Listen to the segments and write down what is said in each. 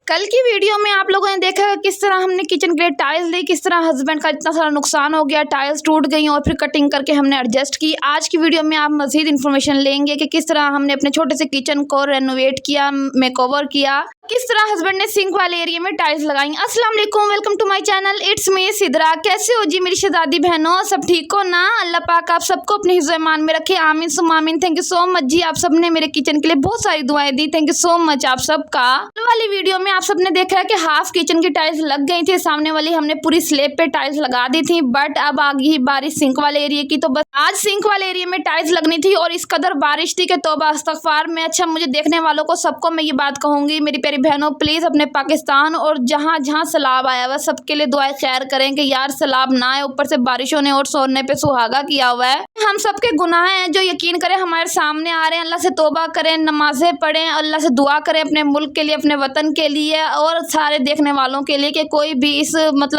कल की वीडियो में आप लोगों ने देखा किस तरह हमने किचन के लिए टाइल्स ली, किस तरह हस्बैंड का इतना सारा नुकसान हो गया, टाइल्स टूट गई और फिर कटिंग करके हमने एडजस्ट की। आज की वीडियो में आप मजीद इन्फॉर्मेशन लेंगे कि किस तरह हमने अपने छोटे से किचन को रेनोवेट किया, मेकओवर किया, किस तरह हस्बैंड ने सिंक वाले एरिया में टाइल्स लगाई। अस्सलाम वालेकुम, welcome to my channel, it's me Sidra. कैसे हो जी मेरी शहजादी बहनों, सब ठीक हो ना? अल्लाह पाक आप सबको अपने हिफ्ज़-ए-ईमान में रखे, आमीन सुम्मा आमीन। थैंक यू सो मच जी, आप सबने मेरे किचन के लिए बहुत सारी दुआएं दी, थैंक यू सो मच आप सबका। वाली वीडियो में आप सबने देखा है कि हाफ किचन की टाइल्स लग गई थी, सामने वाली हमने पूरी स्लैब पे टाइल्स लगा दी थी, बट अब आ गई बारिश सिंक वाले एरिया की। तो बस आज सिंक वाले एरिया में टाइल्स लगनी थी और इस कदर बारिश थी कि तौबा इस्तग़फ़ार। मैं अच्छा मुझे देखने वालों को सबको मैं ये बात कहूंगी, मेरी प्यारी बहनों प्लीज अपने पाकिस्तान और जहाँ जहाँ सैलाब आया हुआ सबके लिए दुआएं खैर करें कि यार सैलाब ना आए, ऊपर से बारिशों ने और सोने पे सुहागा किया हुआ है। हम सबके गुनाह हैं जो यकीन करें हमारे सामने आ रहे हैं। अल्लाह से तौबा करें, नमाजें पढ़ें, अल्लाह से दुआ करें अपने मुल्क के लिए, अपने वतन के लिए और सारे देखने वालों के लिए कि कोई भी इस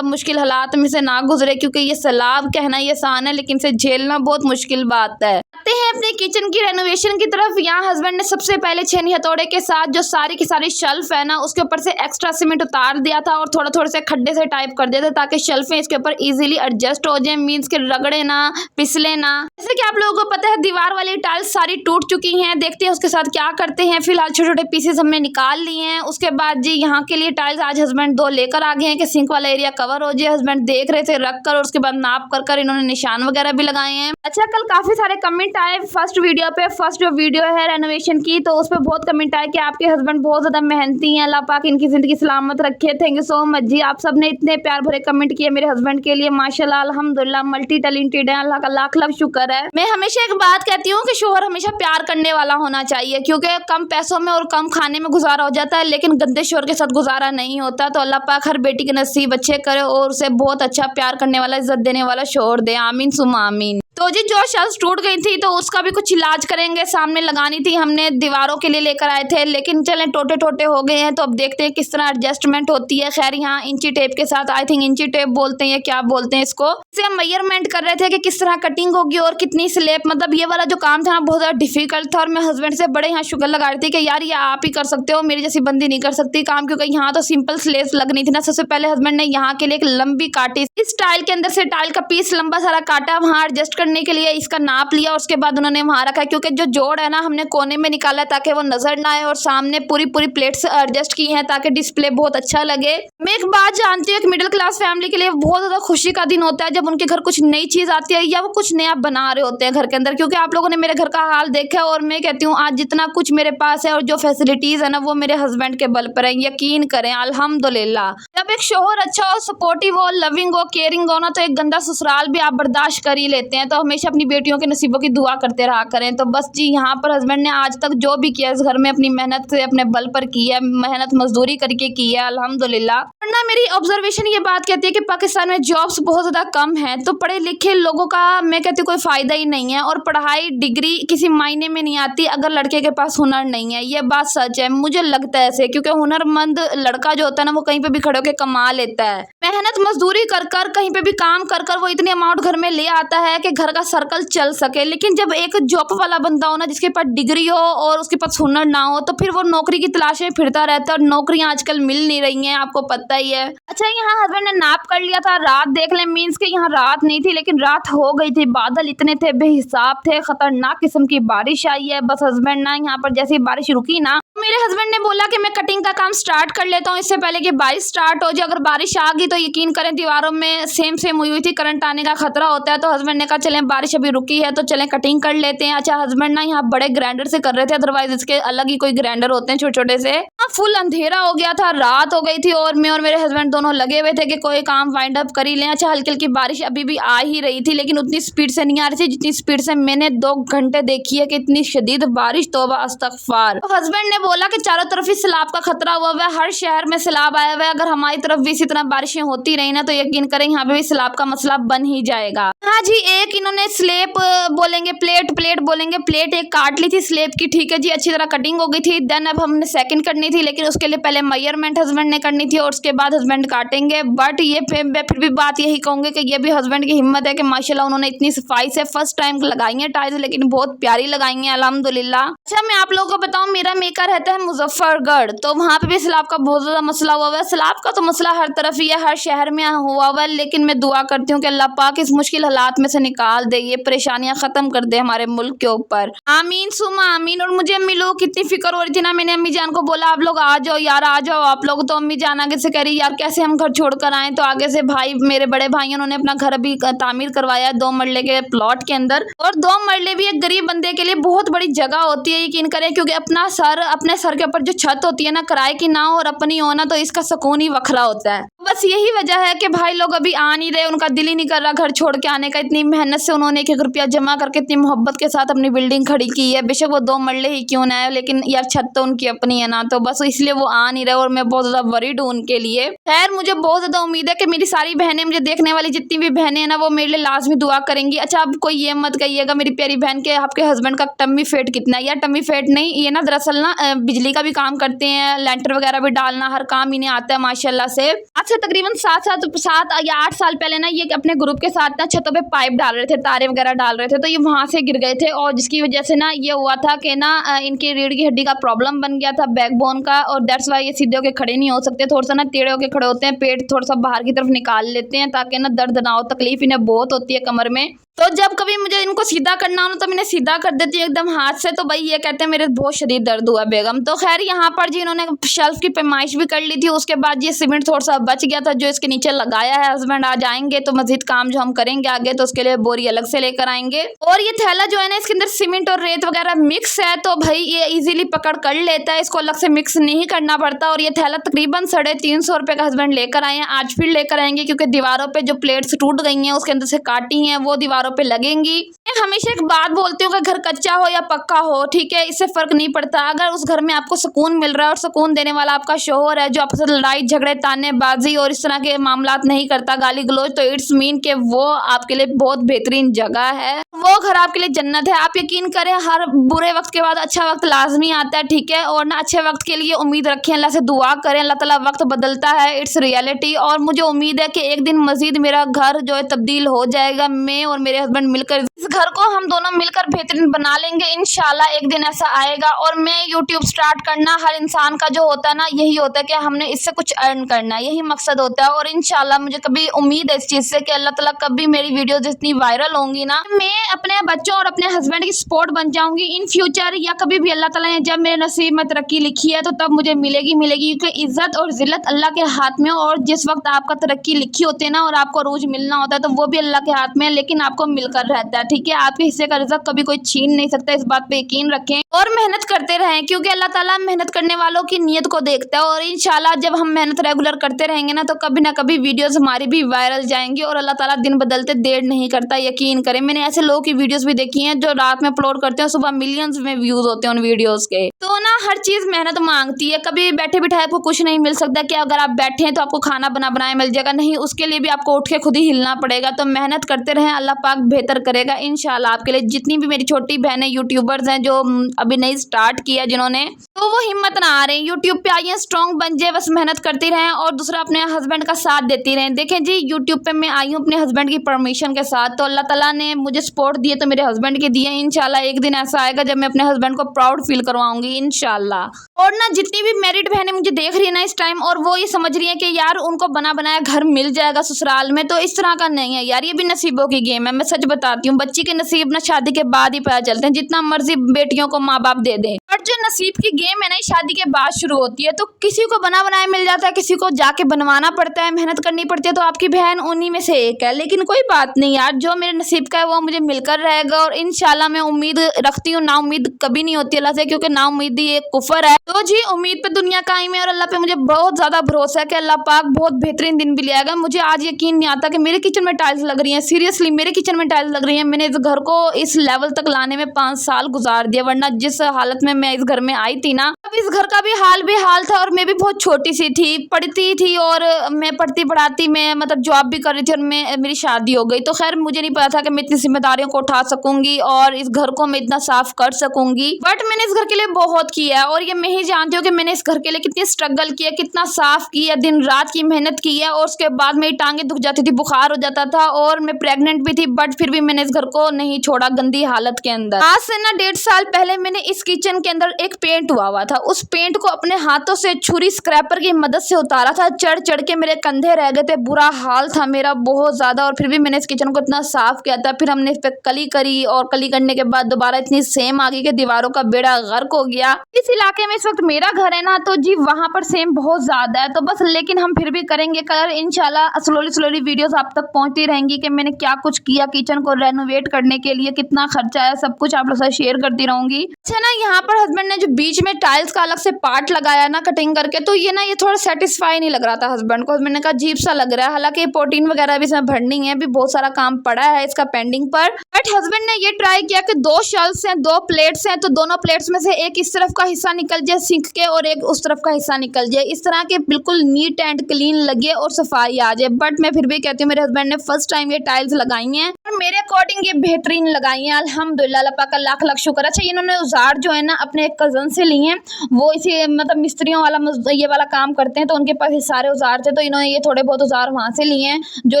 मुश्किल हालात में से ना गुजरे, क्योंकि ये सैलाब कहना ये आसान है लेकिन इसे झेलना बहुत मुश्किल बात है। आते हैं अपने किचन की रेनोवेशन की तरफ। यहाँ हस्बैंड ने सबसे पहले छेनी हथौड़े के साथ जो सारी की सारी शेल्फ है ना, उसके ऊपर से एक्स्ट्रा सीमेंट उतार दिया था और थोड़ा थोड़ा से खड्डे से टाइप कर दिया था ताकि शेल्फें इसके ऊपर इजीली एडजस्ट हो जाए, मींस के रगड़े ना, फिसले ना। जैसे कि आप लोगों को पता है दीवार वाली टाइल्स सारी टूट चुकी हैं। देखते हैं उसके साथ क्या करते हैं। फिलहाल छोटे छोटे पीसेस हमने निकाल लिए हैं। उसके बाद जी यहाँ के लिए टाइल्स आज हस्बैंड 2 लेकर आ गए हैं कि सिंक वाला एरिया कवर हो जाए। हस्बैंड देख रहे थे रख कर और उसके बाद नाप कर इन्होंने निशान वगैरह भी लगाए हैं। अच्छा, कल काफी सारे कमेंट आए फर्स्ट वीडियो पे। फर्स्ट जो वीडियो है रेनोवेशन की, तो उस पर बहुत कमेंट आए कि आपके हस्बैंड बहुत ज्यादा मेहनती हैं, अल्लाह पाक इनकी जिंदगी सलामत रखे। थैंक यू सो मच जी, आप सबने इतने प्यार भरे कमेंट किए मेरे हस्बैंड के लिए, माशाल्लाह अल्हम्दुलिल्लाह मल्टी टैलेंटेड है, अल्लाह का लाख लाख शुक्र है। मैं हमेशा एक बात कहती हूँ कि शोहर हमेशा प्यार करने वाला होना चाहिए, क्योंकि कम पैसों में और कम खाने में गुजारा हो जाता है लेकिन गंदे शोहर के साथ गुजारा नहीं होता। तो अल्लाह पाक हर बेटी के नसीब अच्छे करे और उसे बहुत अच्छा प्यार करने वाला, इज्जत देने वाला शोहर दे, आमीन सुम्मा आमीन। तो जी जो शेल्फ टूट गई थी तो उसका भी कुछ इलाज करेंगे, सामने लगानी थी, हमने दीवारों के लिए लेकर आए थे लेकिन चलें टोटे टोटे हो गए हैं तो अब देखते हैं किस तरह एडजस्टमेंट होती है। खैर यहाँ इंची टेप के साथ, आई थिंक इंची टेप बोलते हैं, क्या बोलते हैं इसको, इससे हम मेजरमेंट कर रहे थे कि किस तरह कटिंग होगी और कितनी स्लैब। ये वाला जो काम था ना बहुत ज़्यादा डिफिकल्ट था और मैं हस्बैंड से बड़े यहाँ शुगर लगा रही थी कि यार ये आप ही कर सकते हो, मेरी जैसी बंदी नहीं कर सकती काम, क्योंकि यहाँ तो सिंपल स्लेब लगनी थी ना। सबसे पहले हस्बैंड ने यहाँ के लिए एक लंबी काटी, इस टाइल के अंदर से टाइल का पीस लंबा सारा काटा, वहाँ एडजस्ट करने के लिए इसका नाप लिया। उसके बाद उन्होंने वहां रखा, क्योंकि जो जोड़ है ना हमने कोने में निकाला है ताकि वो नजर ना आए, और सामने पूरी पूरी प्लेट्स एडजस्ट की हैं ताकि डिस्प्ले बहुत अच्छा लगे। मैं एक बात जानती हूँ कि मिडिल क्लास फैमिली के लिए बहुत ज्यादा खुशी का दिन होता है जब उनके घर कुछ नई चीज आती है या वो कुछ नया बना रहे होते हैं घर के अंदर, क्योंकि आप लोगों ने मेरे घर का हाल देखा है और मैं कहती हूँ आज जितना कुछ मेरे पास है और जो फैसिलिटीज है ना वो मेरे हस्बैंड के बल पर है, यकीन करें अल्हम्दुलिल्लाह। जब एक शोहर अच्छा हो, सपोर्टिव हो, लविंग हो, केयरिंग हो ना, तो एक गंदा ससुराल भी आप बर्दाश्त कर ही लेते हैं। तो हमेशा अपनी बेटियों के नसीबों की दुआ करते रहा करें। तो बस जी यहाँ पर हस्बैंड ने आज तक जो भी किया इस घर में अपनी मेहनत से, अपने बल पर की है, मेहनत मजदूरी करके की है अल्हम्दुलिल्लाह। वरना मेरी ऑब्जर्वेशन ये बात कहती है कि पाकिस्तान में जॉब्स बहुत ज्यादा कम है, तो पढ़े लिखे लोगों का मैं कहती हूँ कोई फायदा ही नहीं है और पढ़ाई डिग्री किसी मायने में नहीं आती अगर लड़के के पास हुनर नहीं है। ये बात सच है, मुझे लगता है ऐसे, क्योंकि हुनरमंद लड़का जो होता है ना वो कहीं पे भी खड़े होकर कमा लेता है। मेहनत मजदूरी कर कर कहीं पे भी काम कर कर वो इतनी अमाउंट घर में ले आता है कि घर का सर्कल चल सके। लेकिन जब एक जॉब वाला बंदा हो ना जिसके पास डिग्री हो और उसके पास हुनर ना हो, तो फिर वो नौकरी की तलाश में फिरता रहता है और नौकरियां आजकल मिल नहीं रही हैं, आपको पता ही है। अच्छा, यहाँ हस्बैंड ने नाप कर लिया था, रात देख ले, मीन्स के यहाँ रात नहीं थी लेकिन रात हो गई थी, बादल इतने थे बेहिसाब थे, खतरनाक किस्म की बारिश आई है। बस हस्बैंड ना यहाँ पर जैसी बारिश रुकी ना, मेरे हस्बैंड ने बोला कि मैं कटिंग का काम स्टार्ट कर लेता हूँ इससे पहले कि बारिश स्टार्ट हो जाए। अगर बारिश आ गई तो यकीन करें दीवारों में सेम हुई थी, करंट आने का खतरा होता है। तो हस्बैंड ने कहा चलें बारिश अभी रुकी है तो चलें कटिंग कर लेते हैं। अच्छा, हस्बैंड ना यहाँ बड़े ग्राइंडर से कर रहे थे, अदरवाइज इसके अलग ही कोई ग्राइंडर होते हैं छोटे छोटे से। फुल अंधेरा हो गया था, रात हो गई थी और मैं और मेरे हस्बैंड दोनों लगे हुए थे कि कोई काम वाइंड अप कर ही लें। अच्छा, हल्की हल्की बारिश अभी भी आ ही रही थी लेकिन उतनी स्पीड से नहीं आ रही थी जितनी स्पीड से मैंने 2 घंटे देखी है कि इतनी शदीद बारिश, तौबा अस्तगफार। तो हस्बैंड ने बोला कि चारों तरफ ही सैलाब का खतरा हुआ है, हर शहर में सैलाब आया हुआ है, अगर हमारी तरफ भी इसी तरह बारिशें होती रही ना तो यकीन करें यहाँ पे भी सैलाब का मसला बन ही जाएगा। हाँ जी, एक इन्होंने स्लेब बोलेंगे, प्लेट बोलेंगे, प्लेट एक काट ली थी स्लेब की, ठीक है जी, अच्छी तरह कटिंग हो गई थी। देन अब हमने सेकंड करनी थी लेकिन उसके लिए पहले मेजरमेंट हस्बैंड ने करनी थी और उसके बाद हस्बैंड हस्बैंड काटेंगे। बट ये फिर भी बात यही कहूँगी कि ये भी हस्बैंड की हिम्मत है कि माशाल्लाह उन्होंने इतनी सफाई से फर्स्ट टाइम लगाई है टाइल्स, लेकिन बहुत प्यारी लगाई है अल्हम्दुलिल्लाह। अच्छा, मैं आप लोगों को बताऊँ, मेरा मेकर रहता है मुजफ्फरगढ़, तो वहाँ पे भी सैलाब का बहुत ज़्यादा मसला हुआ है। सैलाब का तो मसला हर तरफ ही है, हर शहर में हुआ हुआ है, लेकिन मैं दुआ करती हूँ कि अल्लाह पाक इस मुश्किल हालात में से निकाल दे, ये परेशानियां खत्म कर दे हमारे मुल्क के ऊपर। आमीन सुमा आमीन। और मुझे अम्मी लोग कितनी फिक्र हो रही थी ना, मैंने अम्मी जान को बोला आप लोग आ जाओ यार, आ जाओ आप लोग। तो अम्मी जान आगे से कह रही यार कैसे हम घर छोड़कर आए। तो आगे से भाई, मेरे बड़े भाई, उन्होंने अपना घर भी तामीर करवाया 2 मरले के प्लॉट के अंदर। और 2 मरले भी एक गरीब बंदे के लिए बहुत बड़ी जगह होती है, यकीन करें, क्योंकि अपने सर के ऊपर जो छत होती है ना, किराए की ना हो और अपनी हो ना, तो इसका सुकून ही वखरा होता है। बस यही वजह है कि भाई लोग अभी आ नहीं रहे, उनका दिल ही नहीं कर रहा घर छोड़ के आने का। इतनी मेहनत से उन्होंने 1-1 रुपया जमा करके इतनी मोहब्बत के साथ अपनी बिल्डिंग खड़ी की है, बेशक वो 2 मरले ही क्यों ना है, लेकिन यार छत तो उनकी अपनी है ना, तो बस इसलिए वो आ नहीं रहे। और मैं बहुत ज्यादा वरीड हूँ उनके लिए। खैर, मुझे बहुत ज्यादा उम्मीद है कि मेरी सारी बहनें, मुझे देखने वाली जितनी भी बहनें हैं ना, वो मेरे लिए लाजमी दुआ करेंगी। अच्छा, अब कोई ये मत कहिएगा मेरी प्यारी बहन के आपके हस्बैंड का टम्मी फेट कितना है। यार टम्मी फेट नहीं, ये ना दरअसल ना बिजली का भी काम करते हैं, लेंटर वगैरह भी डालना, हर काम इन्हें आता है माशाल्लाह से। अच्छा, तकरीबन 7 या 8 साल पहले ना ये अपने ग्रुप के साथ ना छतों पे पाइप डाल रहे थे, तारे वगैरह डाल रहे थे, तो ये वहां से गिर गए थे। और जिसकी वजह से ना ये हुआ था कि ना इनकी रीढ़ की हड्डी का प्रॉब्लम बन गया था, बैकबोन का, और दैट्स वाई ये सीधे होके खड़े नहीं हो सकते, थोड़ा सा ना टेढ़े होके खड़े होते हैं, पेट थोड़ा सा बाहर की तरफ निकाल लेते हैं ताकि ना दर्द ना हो, तकलीफ इन्हें बहुत होती है कमर में। तो जब कभी मुझे इनको सीधा करना हो ना, तो मैंने सीधा कर देती हूँ एकदम हाथ से, तो भाई ये कहते हैं मेरे बहुत शदीद दर्द हुआ बेगम। तो खैर, यहाँ पर जी इन्होंने शेल्फ की पैमाइश भी कर ली थी, उसके बाद ये सीमेंट थोड़ा सा बच गया था जो इसके नीचे लगाया है। हस्बैंड आ जाएंगे तो मजीद काम जो हम करेंगे आगे, तो उसके लिए बोरी अलग से लेकर आएंगे। और ये थैला जो है ना, इसके अंदर सीमेंट और रेत वगैरह मिक्स है, तो भाई ये इजीली पकड़ कर लेता है, इसको अलग से मिक्स नहीं करना पड़ता। और ये थैला तकरीबन 350 रुपये का हस्बैंड लेकर आए हैं, आज फिर लेकर आएंगे, क्योंकि दीवारों पे जो प्लेट्स टूट गई हैं उसके अंदर से काटी हैं, वो दीवारों पे लगेंगी। मैं हमेशा एक बात बोलती हूँ कि घर कच्चा हो या पक्का हो, ठीक है, इससे फर्क नहीं पड़ता। अगर उस घर में आपको सुकून मिल रहा है और सुकून देने वाला आपका शौहर है जो आपके साथ लड़ाई झगड़े तानेबाजी और इस तरह के मामलात नहीं करता, गाली गलौज, तो इट्स मीन के वो आपके लिए बहुत बेहतरीन जगह है, वो घर आपके लिए जन्नत है। आप यकीन करें, हर बुरे वक्त के बाद अच्छा वक्त लाजमी आता है, ठीक है, और ना अच्छे वक्त के लिए उम्मीद रखें, अल्लाह से दुआ करें, अल्लाह ताला वक्त बदलता है, इट्स रियलिटी। और मुझे उम्मीद है कि एक दिन मजीद मेरा घर जो है तब्दील हो जाएगा, मैं और मेरे हस्बैंड मिलकर इस घर को हम दोनों मिलकर बेहतरीन बना लेंगे इंशाल्लाह। एक दिन ऐसा आएगा। और मैं यूट्यूब स्टार्ट करना, हर इंसान का जो होता है ना, यही होता है कि हमने इससे कुछ अर्न करना है, यही मकसद होता है। और इंशाल्लाह मुझे कभी उम्मीद है इस चीज़ से कि अल्लाह ताला कभी मेरी वीडियो जितनी वायरल होंगी ना, मैं अपने बच्चों और अपने हस्बैंड की सपोर्ट बन जाऊंगी इन फ्यूचर, या कभी भी अल्लाह ताला ने जब मेरे नसीब में तरक्की लिखी है तो तब मुझे मिलेगी क्योंकि इज्जत और जिल्लत अल्लाह के हाथ में। और जिस वक्त आपका तरक्की लिखी होती है ना और आपको रोज मिलना होता है, तो वो भी अल्लाह के हाथ में है, लेकिन आपको मिलकर रहता है, ठीक है। आपके हिस्से का रिज़्क कभी कोई छीन नहीं सकता, इस बात पे यकीन रखें और मेहनत करते रहें, क्योंकि अल्लाह ताला मेहनत करने वालों की नीयत को देखता है। और इंशाल्लाह जब हम मेहनत रेगुलर करते रहेंगे ना, तो कभी ना कभी वीडियोस हमारी भी वायरल जाएंगी और अल्लाह ताला दिन बदलते देर नहीं करता, यकीन करें। मैंने ऐसे लोगों की वीडियोस भी देखी हैं जो रात में अपलोड करते हैं, सुबह मिलियंस में व्यूज होते हैं उन वीडियोस के। तो ना हर चीज़ मेहनत मांगती है, कभी बैठे बिठाए आपको कुछ नहीं मिल सकता कि अगर आप बैठे हैं तो आपको खाना बनाए मिल जाएगा, नहीं, उसके लिए भी आपको उठ के खुद ही हिलना पड़ेगा। तो मेहनत करते रहें, अल्लाह पाक बेहतर करेगा इंशाल्लाह आपके लिए। जितनी भी मेरी छोटी बहनें यूट्यूबर्स हैं जो अभी नहीं स्टार्ट किया जिन्होंने, तो वो हिम्मत ना आ रही, यूट्यूब पे आई हैं, स्ट्रॉन्ग बन जाए, बस मेहनत करती रहें और दूसरा अपने हस्बैंड का साथ देती रहें। देखें जी, यूट्यूब पे मैं आई हूँ अपने हस्बैंड की परमिशन के साथ, तो अल्लाह ताला ने मुझे सपोर्ट दिए तो मेरे हस्बैंड के दिए। इंशाल्लाह एक दिन ऐसा आएगा जब मैं अपने हस्बैंड को प्राउड फील करवाऊंगी इंशाल्लाह। और ना जितनी भी मैरिड बहनें मुझे देख रही है ना इस टाइम, और वो ये समझ रही है कि यार उनको बना बनाया घर मिल जाएगा ससुराल में, तो इस तरह का नहीं है यार, ये भी नसीबों की गेम है। मैं सच बताती हूँ, बच्ची के नसीब ना शादी के बाद ही पता चलते हैं, जितना मर्जी बेटियों को माँ बाप दे दें, और जो नसीब की गेम है ना शादी के बाद शुरू होती है। तो किसी को बना बनाया मिल जाता है, किसी को जाके बनवाना पड़ता है, मेहनत करनी पड़ती है। तो आपकी बहन उन्हीं में से एक है, लेकिन कोई बात नहीं यार, जो मेरे नसीब का है वो मुझे मिलकर रहेगा। और इंशाल्लाह मैं उम्मीद रखती हूँ, ना उम्मीद कभी नहीं होती अल्लाह से, क्योंकि ना उम्मीदी एक कुफर है। तो जी उम्मीद पे दुनिया कायम है और अल्लाह पे मुझे बहुत ज्यादा भरोसा है कि अल्लाह पाक बहुत बेहतरीन दिन भी ले आएगा। मुझे आज यकीन नहीं आता कि मेरे किचन में टाइल्स लग रही हैं, सीरियसली मेरे किचन में टाइल्स लग रही हैं। मैंने इस घर को इस लेवल तक लाने में 5 साल गुजार दिया, वरना जिस हालत में मैं इस घर में आई थी ना, अब इस घर का भी हाल था। और मैं भी बहुत छोटी सी थी, पढ़ती थी, और मैं पढ़ती पढ़ाती मैं मतलब जॉब भी कर रही थी, और मेरी शादी हो गई। तो खैर मुझे नहीं पता था कि मैं इतनी जिम्मेदारी जिम्मेदारियों को उठा सकूंगी और इस घर को मैं इतना साफ कर सकूंगी। बट मैंने इस घर के लिए बहुत किया है और ये मैं ही जानती हूँ कि मैंने इस घर के लिए कितनी स्ट्रगल किया, कितना साफ किया, दिन रात की मेहनत की है। और उसके बाद मेरी टांगे दुख जाती थी, बुखार हो जाता था और मैं प्रेग्नेंट भी थी, बट फिर भी मैंने इस घर को नहीं छोड़ा गंदी हालत के अंदर। आज से ना 1.5 साल पहले मैंने इस किचन के अंदर एक पेंट हुआ था, उस पेंट को अपने हाथों से छुरी स्क्रैपर की मदद से उतारा था। चढ़ चढ़ के मेरे कंधे रह गए थे, बुरा हाल था मेरा बहुत ज्यादा। और फिर भी मैंने इस किचन को इतना साफ किया था। फिर हमने इस पे कली करी और कली करने के बाद दोबारा इतनी सेम आ गई कि दीवारों का बेड़ा गर्क हो गया। इस इलाके में इस वक्त मेरा घर है ना, तो जी वहां पर सेम बहुत ज्यादा है। तो बस लेकिन हम फिर भी करेंगे कलर, इंशाल्लाह स्लोली वीडियोस आप तक पहुंचती रहेंगी कि मैंने क्या कुछ किया किचन को रेनोवेट करने के लिए, कितना खर्चा है, सब कुछ आप लोग साथ शेयर करती रहूंगी। अच्छा ना, यहाँ पर हस्बैंड ने जो बीच में टाइल्स का अलग से पार्ट लगाया ना कटिंग करके, तो ये ना ये थोड़ा सेटिस्फाई नहीं लग रहा था हस्बैंड को। हस्बैंड ने कहा अजीब सा लग रहा है, हालांकि प्रोटीन वगैरह भी इसमें भरनी है, भी बहुत सारा काम पड़ा है इसका पेंडिंग पर। बट हस्बैंड ने ये ट्राई किया कि 2 शेल्फ्स हैं, 2 प्लेट्स हैं, तो दोनों प्लेट्स में से एक इस तरफ का हिस्सा निकल जाए सिंक के और एक उस तरफ का हिस्सा निकल जाए, इस तरह के बिल्कुल नीट एंड क्लीन लगे और सफाई आ जाए। बट मैं फिर भी कहती हूँ मेरे हस्बैंड ने फर्स्ट टाइम ये टाइल्स लगाई हैं और मेरे अकॉर्डिंग ये बेहतरीन लगाई हैं, अल्हम्दुलिल्लाह, अल्लाह पाक का लाख लाख शुक्र। अच्छा, इन्होंने औजार जो है ना अपने एक कजन से लिए हैं, वो इसी मतलब मिस्त्रियों वाला ये वाला काम करते हैं, तो उनके पास ये सारे औजार थे, तो इन्होंने ये थोड़े बहुत औजार वहाँ से लिए हैं जो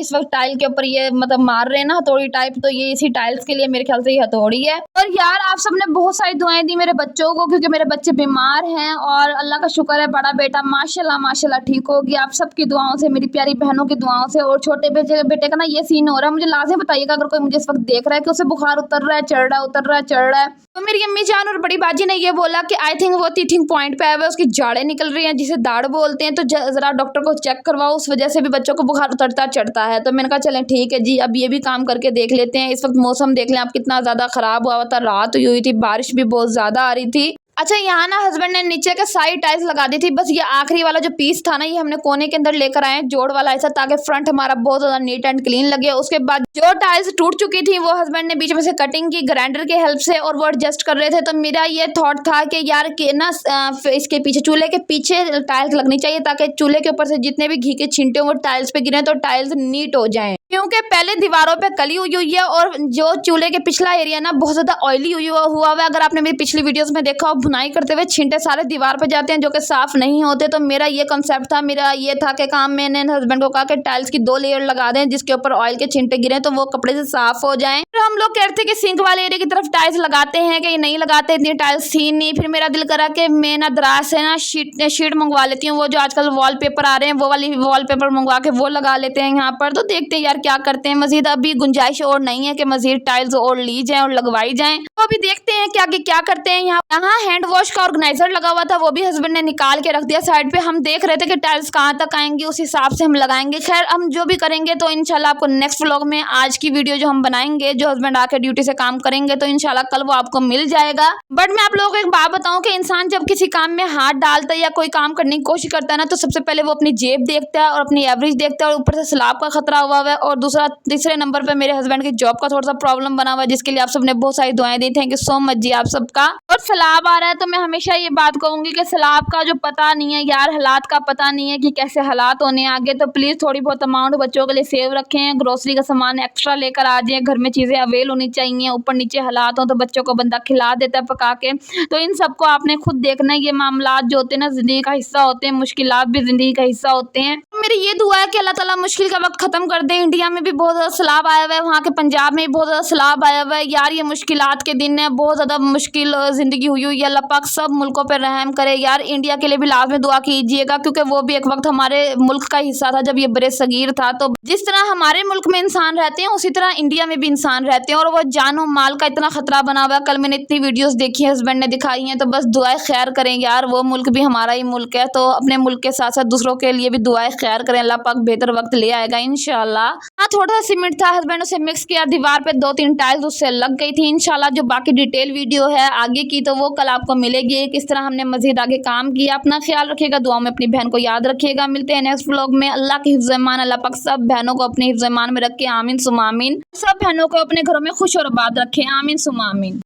इस वक्त टाइल के ऊपर ये मतलब मार रहे हैं ना हथौड़ी टाइप, तो ये इसी टाइल्स के लिए मेरे ख्याल से ये हथौड़ी है। और यार आप सबने बहुत सारी दुआएं दी मेरे बच्चों को, क्योंकि मेरे बच्चे बीमार हैं और अल्लाह का शुक्र है बड़ा बेटा माशाल्लाह ठीक हो गया। आप सबकी दुआओं से, मेरी प्यारी बहनों की दुआओं से। और छोटे बेटे का ना ये सीन हो रहा है, मुझे लाजिम बताइएगा अगर कोई मुझे इस वक्त देख रहा है कि उसे बुखार उतर रहा है, चढ़ रहा है, उतर रहा है, चढ़ रहा है। तो मेरी अम्मी जान और बड़ी बाजी ने ये बोला कि आई थिंक वो टीथिंग पॉइंट पे आया हुआ है, उसकी जाड़ें निकल रही हैं जिसे दाढ़ बोलते हैं, तो जरा डॉक्टर को चेक करवाओ, उस वजह से भी बच्चों को बुखार उतरता चढ़ता है। तो मैंने कहा चलें ठीक है जी, अब ये भी काम करके देख लेते हैं। इस वक्त मौसम देख लें आप कितना ज़्यादा ख़राब हुआ था, रात हुई थी, बारिश भी बहुत ज़्यादा आ रही थी। अच्छा, यहाँ ना हस्बैंड ने नीचे के साइड टाइल्स लगा दी थी, बस ये आखिरी वाला जो पीस था ना ये हमने कोने के अंदर लेकर आए जोड़ वाला ऐसा, ताकि फ्रंट हमारा बहुत ज्यादा नीट एंड क्लीन लगे। उसके बाद जो टाइल्स टूट चुकी थी वो हस्बैंड ने बीच में से कटिंग की ग्राइंडर के हेल्प से और वो एडजस्ट कर रहे थे। तो मेरा ये थॉट था कि यार के ना इसके पीछे, चूल्हे के पीछे टाइल्स लगनी चाहिए, ताकि चूल्हे के ऊपर से जितने भी घी के छिंटे वो टाइल्स पे गिरे तो टाइल्स नीट हो जाए, क्योंकि पहले दीवारों पे कली हुई है और जो चूल्हे के पिछला एरिया ना बहुत ज्यादा ऑयली हुआ है। अगर आपने मेरी पिछली वीडियोस में देखा हो, भुनाई करते हुए छिंटे सारे दीवार पे जाते हैं जो कि साफ नहीं होते। तो मेरा ये कंसेप्ट था, मेरा ये था कि काम, मैंने हस्बैंड को कहा कि टाइल्स की 2 लेयर लगा दें जिसके ऊपर ऑयल के छिंटे गिरे तो वो कपड़े से साफ हो जाएं। फिर हम लोग कहते थे कि सिंक वाले एरिया की तरफ टाइल्स लगाते हैं कि नहीं लगाते, इतनी टाइल्स थी नहीं। फिर मेरा दिल करा कि मैं ना दराज से ना शीट मंगवा लेती हूँ, वो जो आजकल वॉलपेपर आ रहे हैं वो वाली वॉलपेपर मंगवा के वो लगा लेते हैं यहाँ पर। तो देखते हैं यार क्या करते हैं, मजीद अभी गुंजाइश और नहीं है कि मजीद टाइल्स और ली जाए और लगवाई जाए। तो अभी देखते हैं क्या करते हैं। यहाँ हैंड वॉश का ऑर्गेनाइजर लगा हुआ था, वो भी हस्बैंड ने निकाल के रख दिया साइड पे। हम देख रहे थे कि टाइल्स कहाँ तक आएंगी, उस हिसाब से हम लगाएंगे। खैर हम जो भी करेंगे तो इंशाल्लाह आपको नेक्स्ट व्लॉग में, आज की वीडियो जो हम बनाएंगे, जो हस्बैंड आके ड्यूटी से काम करेंगे तो इंशाल्लाह कल वो आपको मिल जाएगा। बट मैं आप लोगों को एक बात बताऊं कि इंसान जब किसी काम में हाथ डालता है या कोई काम करने की कोशिश करता है ना, तो सबसे पहले वो अपनी जेब देखता है और अपनी एवरेज देखता है और ऊपर से सैलाब का खतरा हुआ है। और तीसरे नंबर पर मेरे हस्बैंड की जॉब का थोड़ा सा प्रॉब्लम बना हुआ है, जिसके लिए आप सबने बहुत सारी दुआएं दी। थैंक यू सो मच जी आप सबका। और सैलाब आ रहा है तो मैं हमेशा ये बात कहूंगी कि सैलाब का जो पता नहीं है यार, हालात का पता नहीं है कि कैसे हालात होने आगे, तो प्लीज थोड़ी बहुत अमाउंट बच्चों के लिए सेव रखें, ग्रोसरी का सामान एक्स्ट्रा लेकर आ जाए, घर में चीजें अवेल होनी चाहिए। ऊपर नीचे हालात हो तो बच्चों को बंदा खिला देता है पका के, तो इन सबको आपने खुद देखना है। ये मामलात जो होते हैं ना जिंदगी का हिस्सा होते हैं, मुश्किलात भी जिंदगी का हिस्सा होते हैं। मेरी ये दुआ है कि अल्लाह ताला मुश्किल का वक्त खत्म कर दे। इंडिया में भी बहुत ज्यादा सैलाब आया हुआ है, वहाँ के पंजाब में भी बहुत ज्यादा सैलाब आया हुआ है यार। ये मुश्किलात के दिन है, बहुत ज्यादा मुश्किल जिंदगी हुई है। अल्लाह पाक सब मुल्कों पर रहम करे यार। इंडिया के लिए भी लाजमी दुआ कीजिएगा, क्योंकि वो भी एक वक्त हमारे मुल्क का हिस्सा था जब ये बड़े सगीर था। तो जिस तरह हमारे मुल्क में इंसान रहते हैं उसी तरह इंडिया में भी इंसान रहते हैं, और वो जानो माल का इतना खतरा बना हुआ है। कल मैंने इतनी वीडियोस देखी है, हस्बैंड ने दिखाई हैं, तो बस दुआएं खैर करें यार। वो मुल्क भी हमारा ही मुल्क है, तो अपने मुल्क के साथ साथ दूसरों के लिए भी दुआएं खैर करें। अल्लाह पाक बेहतर वक्त ले आएगा इंशाल्लाह। हाँ, थोड़ा सा सीमेंट था, हस्बैंड उसे मिक्स किया, दीवार पे 2-3 टाइल्स उससे लग गई थी। इंशाल्लाह जो बाकी डिटेल वीडियो है आगे की तो वो कल आपको मिलेगी, किस तरह हमने मजीद आगे काम किया। अपना ख्याल रखिएगा, दुआ में अपनी बहन को याद रखिएगा। मिलते हैं नेक्स्ट व्लॉग में। अल्लाह के हिफ्ज़ ईमान, अल्लाह पाक सब बहनों को अपने हिफ्ज़ ईमान में रखे, आमीन सुमा आमीन। सब बहनों को अपने घरों में खुश और आबाद रखे, आमीन सुमा आमीन।